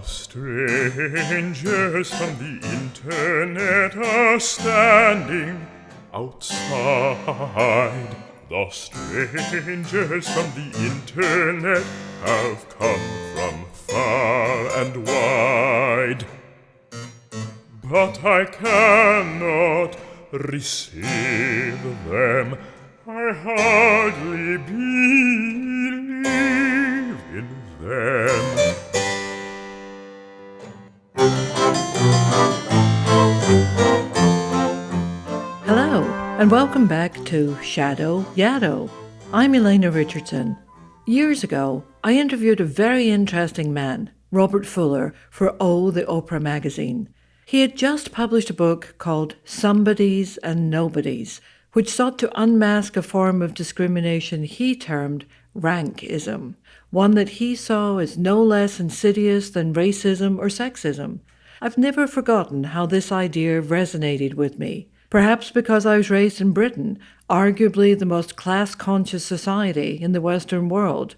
Strangers from the internet are standing outside. The strangers from the internet have come from far and wide. But I cannot receive them. I hardly believe in them. Hello, and welcome back to Shadow Yaddo. I'm Elena Richardson. Years ago, I interviewed a very interesting man, Robert Fuller, for the Oprah magazine. He had just published a book called Somebodies and Nobodies, which sought to unmask a form of discrimination he termed rankism, one that he saw as no less insidious than racism or sexism. I've never forgotten how this idea resonated with me, perhaps because I was raised in Britain, arguably the most class-conscious society in the Western world.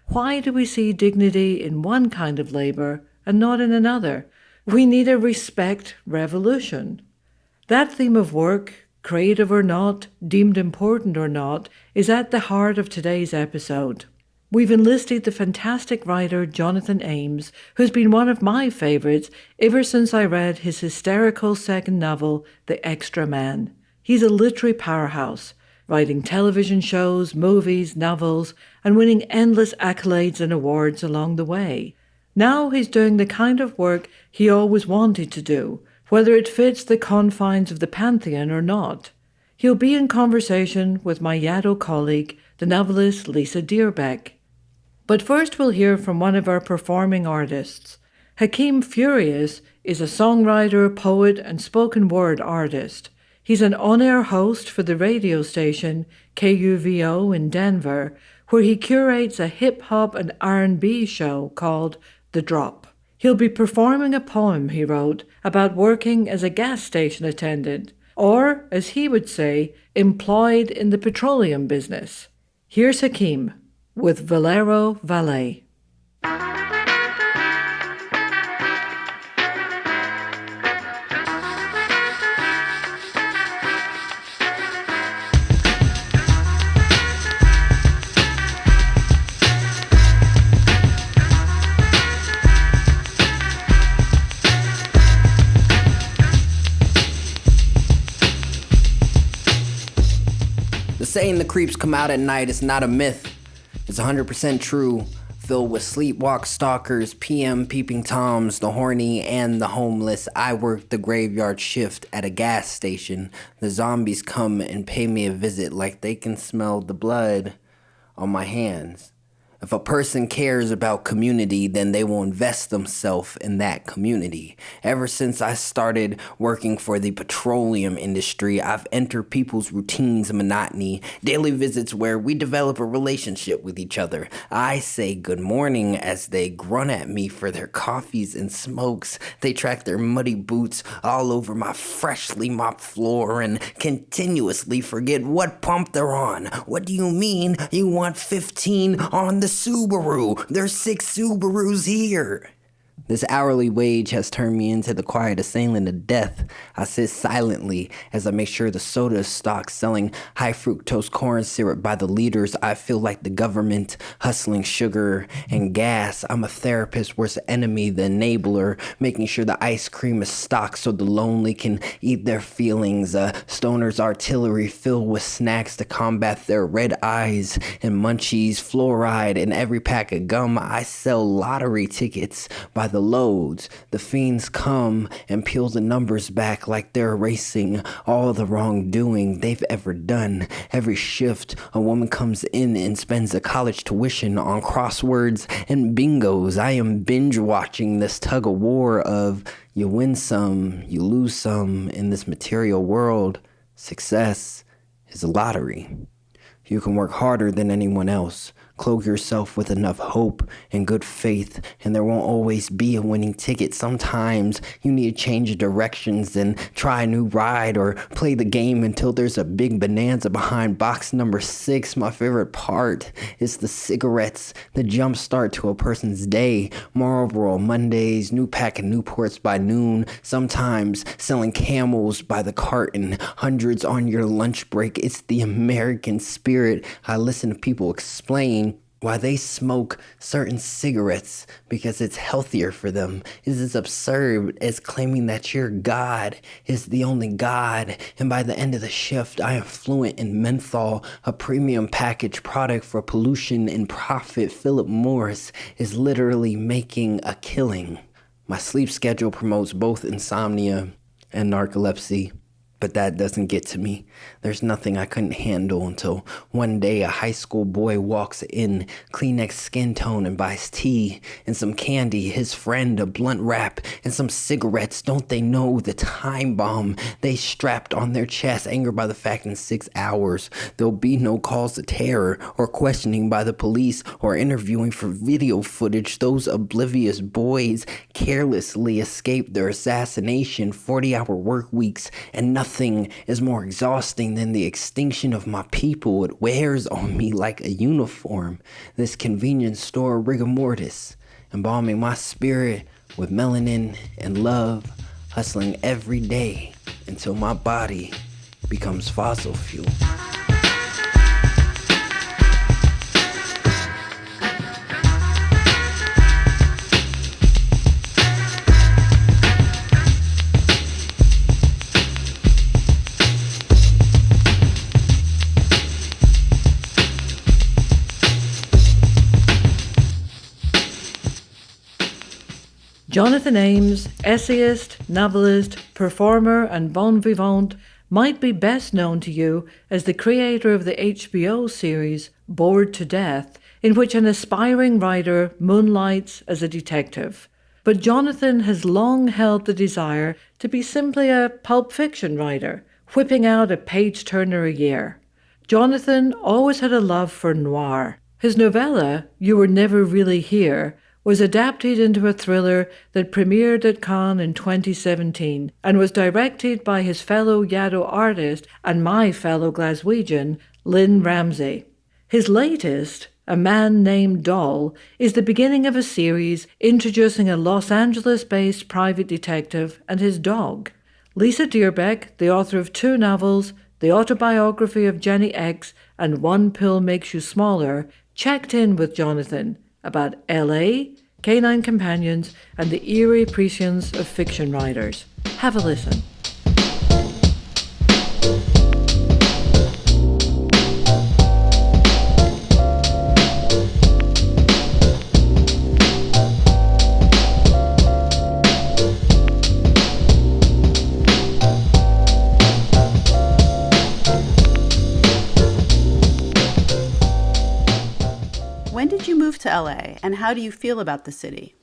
Why do we see dignity in one kind of labour and not in another? We need a respect revolution. That theme of work, creative or not, deemed important or not, is at the heart of today's episode. We've enlisted the fantastic writer Jonathan Ames, who's been one of my favourites ever since I read his hysterical second novel, The Extra Man. He's a literary powerhouse, writing television shows, movies, novels, and winning endless accolades and awards along the way. Now he's doing the kind of work he always wanted to do, whether it fits the confines of the pantheon or not. He'll be in conversation with my Yaddo colleague, the novelist Lisa Dierbeck. But first we'll hear from one of our performing artists. Hakeem Furious is a songwriter, poet, and spoken word artist. He's an on-air host for the radio station KUVO in Denver, where he curates a hip-hop and R&B show called The Drop. He'll be performing a poem he wrote about working as a gas station attendant, or, as he would say, employed in the petroleum business. Here's Hakeem with Valero Valet. The saying the creeps come out at night is not a myth. It's 100% true, filled with sleepwalk stalkers, PM peeping toms, the horny and the homeless. I work the graveyard shift at a gas station. The zombies come and pay me a visit like they can smell the blood on my hands. If a person cares about community, then they will invest themselves in that community. Ever since I started working for the petroleum industry, I've entered people's routines and monotony, daily visits where we develop a relationship with each other. I say good morning as they grunt at me for their coffees and smokes. They track their muddy boots all over my freshly mopped floor and continuously forget what pump they're on. What do you mean you want 15 on the Subaru? There's 6 Subarus here. This hourly wage has turned me into the quiet assailant of death. I sit silently as I make sure the soda is stocked, selling high fructose corn syrup by the liters. I feel like the government hustling sugar and gas. I'm a therapist's worst enemy, the enabler, making sure the ice cream is stocked so the lonely can eat their feelings. Stoner's artillery filled with snacks to combat their red eyes and munchies, fluoride in every pack of gum. I sell lottery tickets by the loads. The fiends come and peel the numbers back like they're erasing all the wrongdoing they've ever done. Every shift, a woman comes in and spends a college tuition on crosswords and bingos. I am binge watching this tug of war of you win some, you lose some in this material world. Success is a lottery. You can work harder than anyone else, Clothe yourself with enough hope and good faith, and there won't always be a winning ticket. Sometimes you need to change directions and try a new ride or play the game until there's a big bonanza behind box number 6. My favorite part is the cigarettes, the jump start to a person's day. Marlboro Mondays, new pack of Newports by noon, sometimes selling Camels by the carton, hundreds on your lunch break. It's the American spirit. I listen to people explain why they smoke certain cigarettes because it's healthier for them. It is as absurd as claiming that your God is the only God. And by the end of the shift, I am fluent in menthol, a premium packaged product for pollution and profit. Philip Morris is literally making a killing. My sleep schedule promotes both insomnia and narcolepsy. But that doesn't get to me. There's nothing I couldn't handle until one day a high school boy walks in, Kleenex skin tone and buys tea and some candy, his friend a blunt wrap and some cigarettes. Don't they know the time bomb they strapped on their chest? Angered by the fact in 6 hours there'll be no calls to terror or questioning by the police or interviewing for video footage. Those oblivious boys carelessly escaped their assassination, 40-hour work weeks, and nothing is more exhausting than the extinction of my people. It wears on me like a uniform, this convenience store rigor mortis, embalming my spirit with melanin and love, hustling every day until my body becomes fossil fuel. Jonathan Ames, essayist, novelist, performer, and bon vivant, might be best known to you as the creator of the HBO series Bored to Death, in which an aspiring writer moonlights as a detective. But Jonathan has long held the desire to be simply a pulp fiction writer, whipping out a page-turner a year. Jonathan always had a love for noir. His novella, You Were Never Really Here, was adapted into a thriller that premiered at Cannes in 2017 and was directed by his fellow Yaddo artist and my fellow Glaswegian, Lynn Ramsey. His latest, A Man Named Doll, is the beginning of a series introducing a Los Angeles-based private detective and his dog. Lisa Dierbeck, the author of 2 novels, the autobiography of Jenny X and One Pill Makes You Smaller, checked in with Jonathan about LA, canine companions, and the eerie prescience of fiction writers. Have a listen. When did you move to LA, and how do you feel about the city?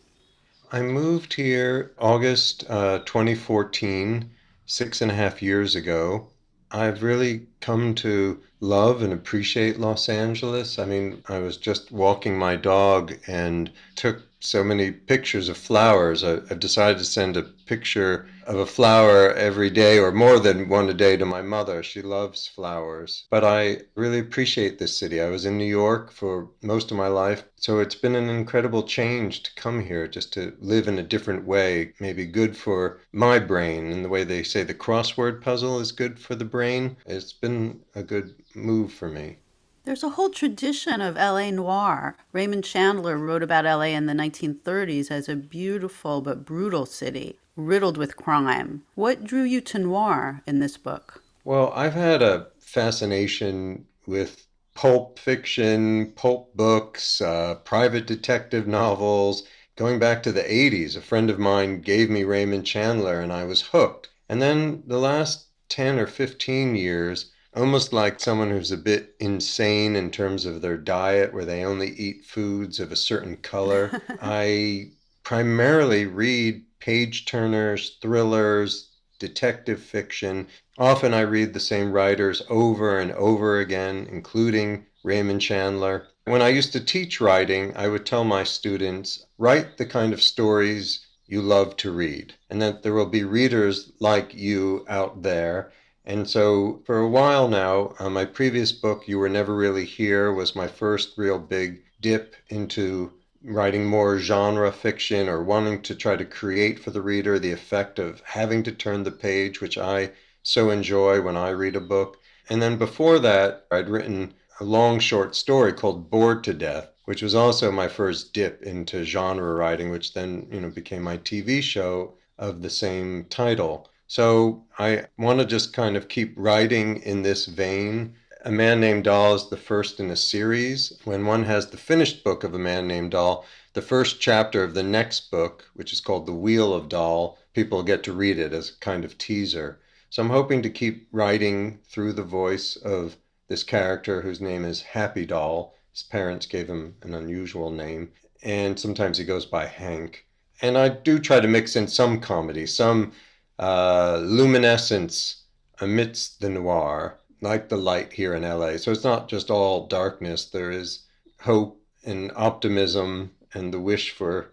I moved here August 2014, 6.5 years ago. I've really come to love and appreciate Los Angeles. I mean, I was just walking my dog and took so many pictures of flowers. I've decided to send a picture of a flower every day, or more than one a day, to my mother. She loves flowers. But I really appreciate this city. I was in New York for most of my life, so it's been an incredible change to come here, just to live in a different way, maybe good for my brain. And the way they say the crossword puzzle is good for the brain, it's been a good move for me. There's a whole tradition of LA noir. Raymond Chandler wrote about LA in the 1930s as a beautiful but brutal city, riddled with crime. What drew you to noir in this book? Well, I've had a fascination with pulp fiction, pulp books, private detective novels. Going back to the 80s, a friend of mine gave me Raymond Chandler and I was hooked. And then the last 10 or 15 years, almost like someone who's a bit insane in terms of their diet, where they only eat foods of a certain color, I primarily read page-turners, thrillers, detective fiction. Often I read the same writers over and over again, including Raymond Chandler. When I used to teach writing, I would tell my students, write the kind of stories you love to read, and that there will be readers like you out there. And so for a while now, my previous book, You Were Never Really Here, was my first real big dip into writing more genre fiction or wanting to try to create for the reader the effect of having to turn the page, which I so enjoy when I read a book. And then before that, I'd written a long short story called Bored to Death, which was also my first dip into genre writing, which then, became my TV show of the same title. So I want to just kind of keep writing in this vein. A Man Named Doll is the first in a series. When one has the finished book of A Man Named Doll, the first chapter of the next book, which is called The Wheel of Doll, people get to read it as a kind of teaser. So I'm hoping to keep writing through the voice of this character whose name is Happy Doll. His parents gave him an unusual name, and sometimes he goes by Hank. And I do try to mix in some comedy, some luminescence amidst the noir, like the light here in LA. So it's not just all darkness. There is hope and optimism and the wish for,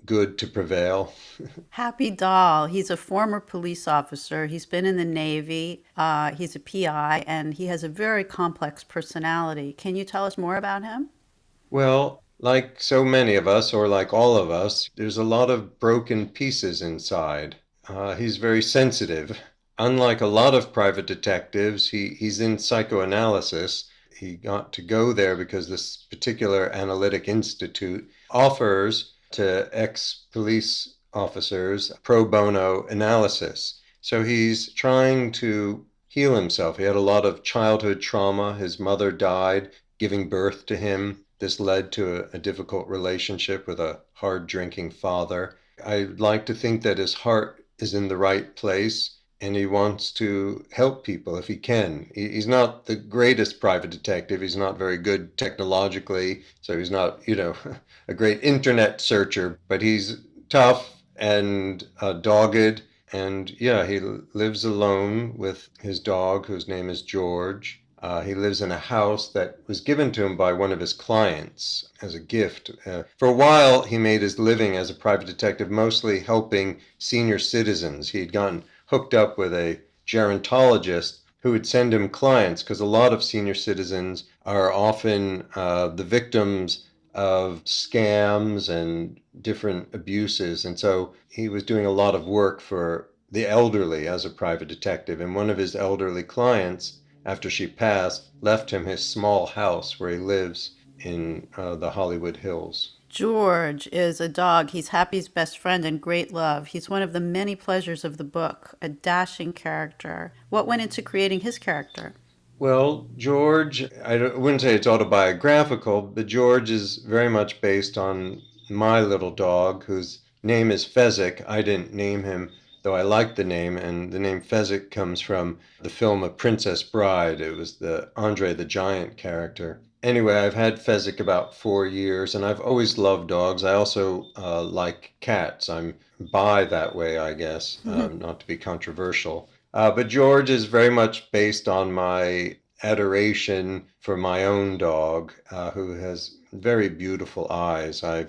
good to prevail. Happy Doll, he's a former police officer. He's been in the Navy. He's a PI, and he has a very complex personality. Can you tell us more about him? Well, like so many of us, or like all of us, there's a lot of broken pieces inside. He's very sensitive. Unlike a lot of private detectives, he's in psychoanalysis. He got to go there because this particular analytic institute offers to ex-police officers pro bono analysis. So he's trying to heal himself. He had a lot of childhood trauma. His mother died giving birth to him. This led to a difficult relationship with a hard drinking father. I'd like to think that his heart is in the right place and he wants to help people if he can. He's not the greatest private detective. He's not very good technologically, so he's not, a great internet searcher, but he's tough and dogged. And yeah, he lives alone with his dog, whose name is George. He lives in a house that was given to him by one of his clients as a gift. For a while, he made his living as a private detective, mostly helping senior citizens. He had gotten hooked up with a gerontologist who would send him clients because a lot of senior citizens are often the victims of scams and different abuses. And so he was doing a lot of work for the elderly as a private detective. And one of his elderly clients, after she passed, left him his small house where he lives in the Hollywood Hills. George is a dog. He's Happy's best friend and great love. He's one of the many pleasures of the book, a dashing character. What went into creating his character? Well, George, wouldn't say it's autobiographical, but George is very much based on my little dog, whose name is Fezzik. I didn't name him, though I like the name, and the name Fezzik comes from the film A Princess Bride. It was the Andre the Giant character. Anyway, I've had Fezzik about 4 years, and I've always loved dogs. I also like cats. I'm bi that way, I guess, not to be controversial. But George is very much based on my adoration for my own dog, who has very beautiful eyes. I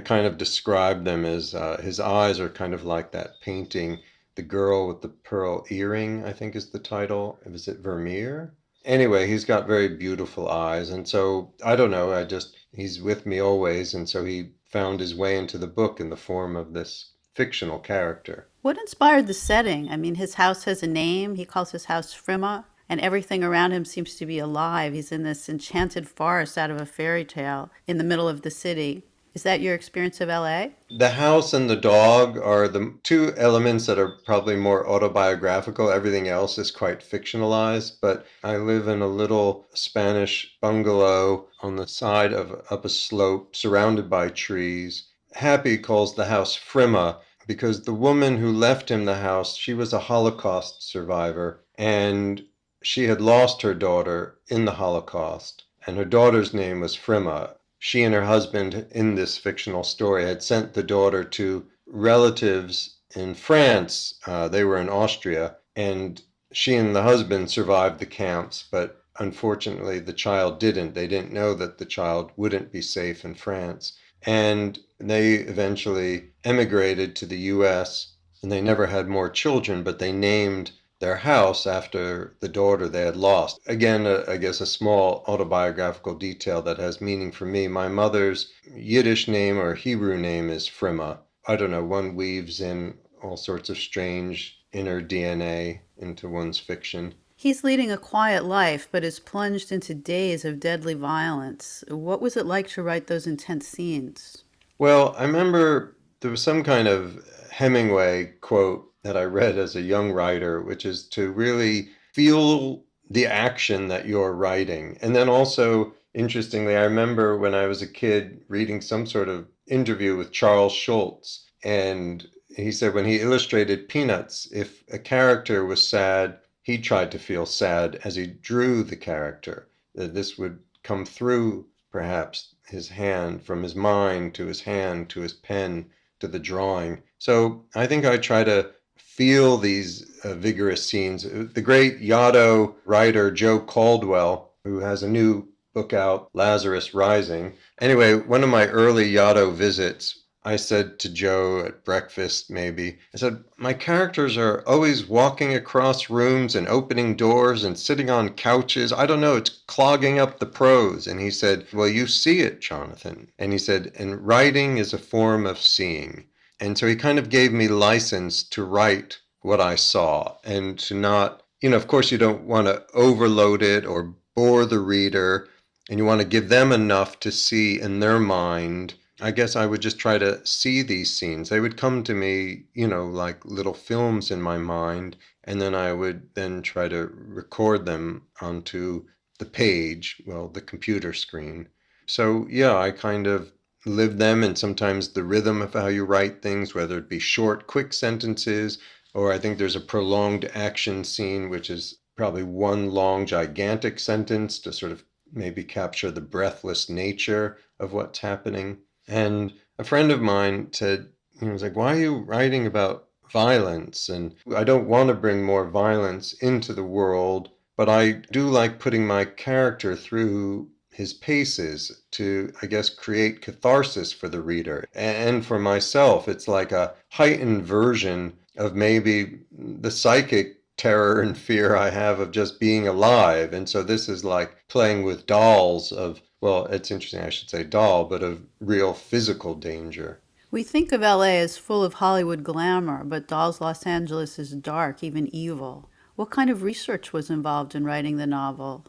kind of describe them as his eyes are kind of like that painting, The Girl with the Pearl Earring, I think is the title. Is it Vermeer? Anyway, he's got very beautiful eyes. And so, I don't know, he's with me always. And so he found his way into the book in the form of this fictional character. What inspired the setting? I mean, his house has a name. He calls his house Frima, and everything around him seems to be alive. He's in this enchanted forest out of a fairy tale in the middle of the city. Is that your experience of LA? The house and the dog are the two elements that are probably more autobiographical. Everything else is quite fictionalized, but I live in a little Spanish bungalow on the side of up a slope surrounded by trees. Happy calls the house Frima because the woman who left him the house, she was a Holocaust survivor, and she had lost her daughter in the Holocaust, and her daughter's name was Frima. She and her husband in this fictional story had sent the daughter to relatives in France. They were in Austria, and she and the husband survived the camps, but unfortunately, the child didn't. They didn't know that the child wouldn't be safe in France. And they eventually emigrated to the US, and they never had more children, but they named their house after the daughter they had lost. Again, I guess a small autobiographical detail that has meaning for me. My mother's Yiddish name or Hebrew name is Frima. I don't know, one weaves in all sorts of strange inner DNA into one's fiction. He's leading a quiet life, but is plunged into days of deadly violence. What was it like to write those intense scenes? Well, I remember there was some kind of Hemingway quote that I read as a young writer, which is to really feel the action that you're writing. And then also, interestingly, I remember when I was a kid reading some sort of interview with Charles Schultz, and he said when he illustrated Peanuts, if a character was sad, he tried to feel sad as he drew the character. That this would come through perhaps his hand, from his mind to his hand to his pen to the drawing. So I think I try to feel these vigorous scenes. The great Yaddo writer Joe Caldwell, who has a new book out, Lazarus Rising. Anyway, one of my early Yaddo visits, I said to Joe at breakfast, maybe, I said, my characters are always walking across rooms and opening doors and sitting on couches. I don't know, it's clogging up the prose. And he said, well, you see it, Jonathan. And he said, and writing is a form of seeing. And so he kind of gave me license to write what I saw and to not, of course, you don't want to overload it or bore the reader, and you want to give them enough to see in their mind. I guess I would just try to see these scenes. They would come to me, like little films in my mind, and then I would then try to record them onto the page, the computer screen. So yeah, I kind of live them, and sometimes the rhythm of how you write things, whether it be short, quick sentences, or I think there's a prolonged action scene, which is probably one long, gigantic sentence to sort of maybe capture the breathless nature of what's happening. And a friend of mine said, he was like, why are you writing about violence? And I don't want to bring more violence into the world, but I do like putting my character through his paces to, I guess, create catharsis for the reader. And for myself, it's like a heightened version of maybe the psychic terror and fear I have of just being alive. And so this is like playing with dolls of, well, it's interesting, I should say doll, but of real physical danger. We think of LA as full of Hollywood glamour, but Dahl's Los Angeles is dark, even evil. What kind of research was involved in writing the novel?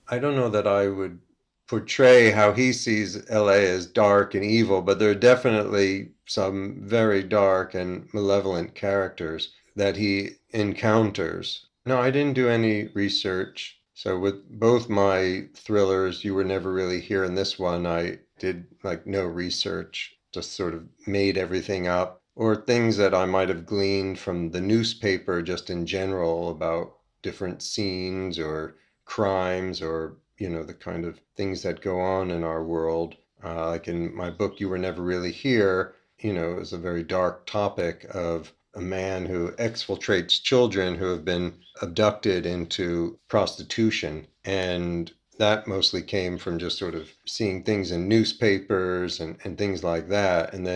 I don't know that I would portray how he sees LA as dark and evil, but there are definitely some very dark and malevolent characters that he encounters. No, I didn't do any research. So with both my thrillers, You Were Never Really Here, and this one, I did like no research, just sort of made everything up, or things that I might have gleaned from the newspaper just in general about different scenes or crimes or the kind of things that go on in our world. Like in my book, You Were Never Really Here, it was a very dark topic of a man who exfiltrates children who have been abducted into prostitution. And that mostly came from just sort of seeing things in newspapers and things like that. And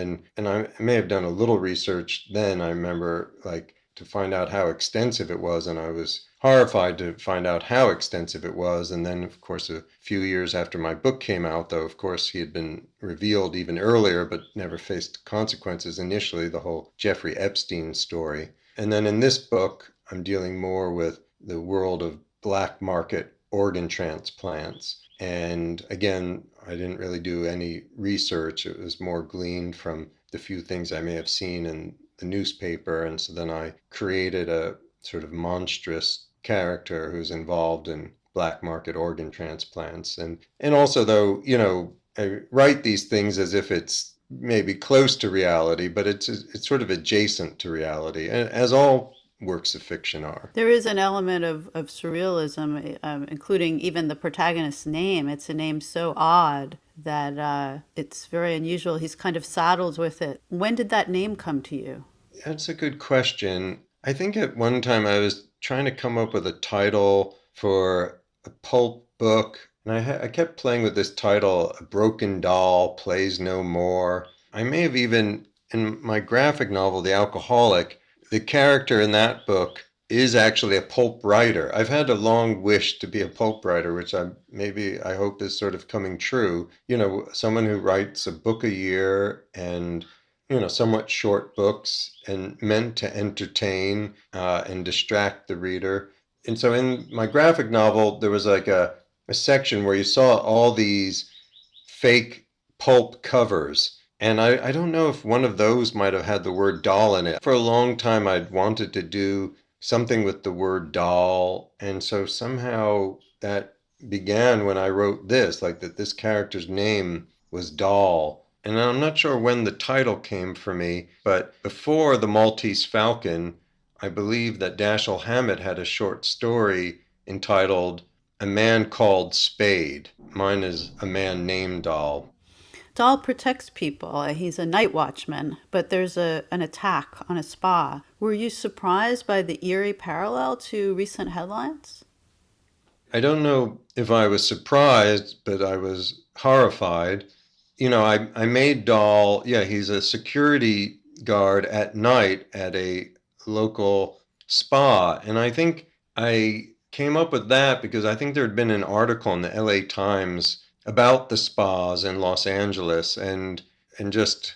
I may have done a little research then, I remember, like, to find out how extensive it was, and I was horrified to find out how extensive it was. And then, of course, a few years after my book came out, though, of course, he had been revealed even earlier, but never faced consequences initially, the whole Jeffrey Epstein story. And then in this book, I'm dealing more with the world of black market organ transplants. And again, I didn't really do any research. It was more gleaned from the few things I may have seen in the newspaper. And so then I created a sort of monstrous character who's involved in black market organ transplants. And also, though, I write these things as if it's maybe close to reality, but it's sort of adjacent to reality, and as all works of fiction are. There is an element of surrealism, including even the protagonist's name. It's a name so odd that it's very unusual. He's kind of saddled with it. When did that name come to you? That's a good question. I think at one time I was trying to come up with a title for a pulp book. And I kept playing with this title, A Broken Doll Plays No More. I may have even, in my graphic novel, The Alcoholic, the character in that book is actually a pulp writer. I've had a long wish to be a pulp writer, which I hope is sort of coming true. Someone who writes a book a year and somewhat short books and meant to entertain and distract the reader. And so in my graphic novel, there was like a section where you saw all these fake pulp covers. And I don't know if one of those might have had the word doll in it. For a long time, I'd wanted to do something with the word doll. And so somehow that began when I wrote this, like that this character's name was Doll. And I'm not sure when the title came for me, but before The Maltese Falcon, I believe that Dashiell Hammett had a short story entitled A Man Called Spade. Mine is A Man Named Doll. Doll protects people. He's a night watchman, but there's an attack on a spa. Were you surprised by the eerie parallel to recent headlines? I don't know if I was surprised, but I was horrified. I made Doll, yeah, he's a security guard at night at a local spa. And I think I came up with that because I think there had been an article in the LA Times about the spas in Los Angeles and just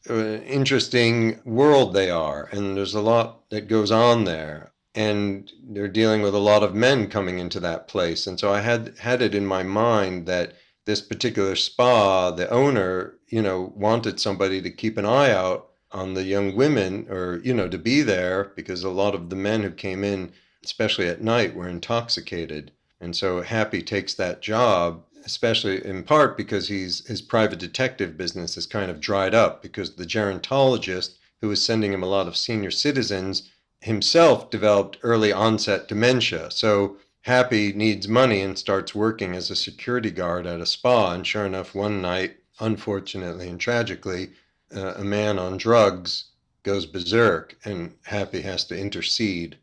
an interesting world they are. And there's a lot that goes on there. And they're dealing with a lot of men coming into that place. And so I had it in my mind that this particular spa, the owner, wanted somebody to keep an eye out on the young women or, to be there because a lot of the men who came in, especially at night, were intoxicated. And so Happy takes that job, especially in part because his private detective business is kind of dried up because the gerontologist who was sending him a lot of senior citizens himself developed early onset dementia. So Happy needs money and starts working as a security guard at a spa. And sure enough, one night, unfortunately and tragically, a man on drugs goes berserk and Happy has to intercede.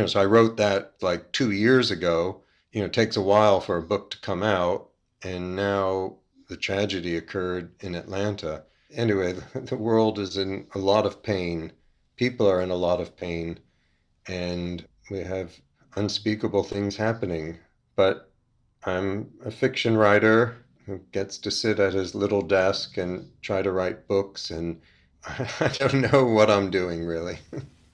So I wrote that like 2 years ago. It takes a while for a book to come out. And now the tragedy occurred in Atlanta. Anyway, the world is in a lot of pain. People are in a lot of pain. And we have unspeakable things happening. But I'm a fiction writer who gets to sit at his little desk and try to write books. And I don't know what I'm doing, really.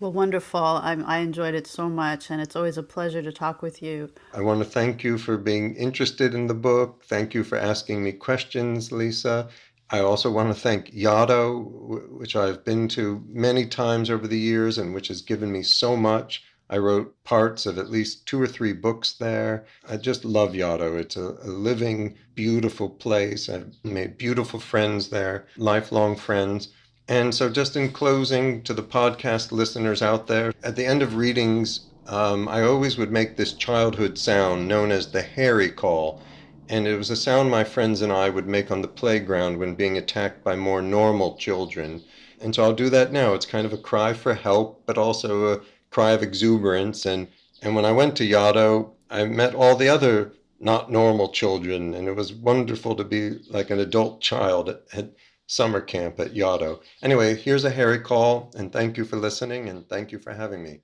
Well, wonderful. I enjoyed it so much, and it's always a pleasure to talk with you. I want to thank you for being interested in the book. Thank you for asking me questions, Lisa. I also want to thank Yaddo, which I've been to many times over the years and which has given me so much. I wrote parts of at least 2 or 3 books there. I just love Yaddo. It's a living, beautiful place. I've made beautiful friends there, lifelong friends. And so just in closing to the podcast listeners out there, at the end of readings, I always would make this childhood sound known as the Harry call. And it was a sound my friends and I would make on the playground when being attacked by more normal children. And so I'll do that now. It's kind of a cry for help, but also a cry of exuberance. And when I went to Yaddo, I met all the other not normal children. And it was wonderful to be like an adult child at summer camp at Yaddo. Anyway, here's a Harry call, and thank you for listening, and thank you for having me.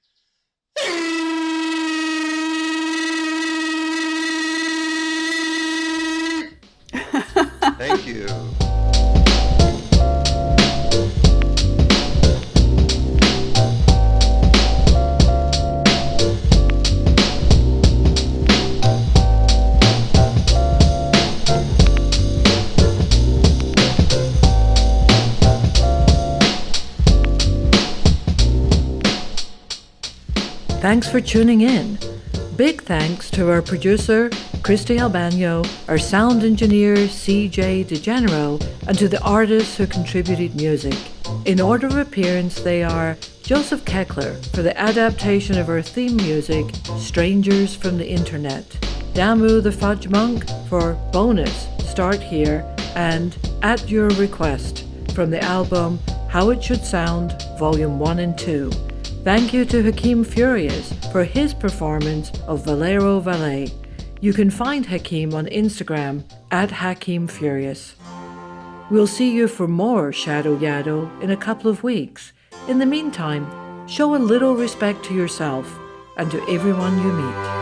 Thank you. Thanks for tuning in. Big thanks to our producer, Christy Albano, our sound engineer, CJ DeGenero, and to the artists who contributed music. In order of appearance, they are Joseph Keckler for the adaptation of our theme music, Strangers from the Internet, Damu the Fudgemunk for Bonus, Start Here, and At Your Request from the album How It Should Sound, Volume 1 and 2. Thank you to Hakeem Furious for his performance of Valero Valet. You can find Hakeem on Instagram at Hakeem Furious. We'll see you for more Shadow Yaddo in a couple of weeks. In the meantime, show a little respect to yourself and to everyone you meet.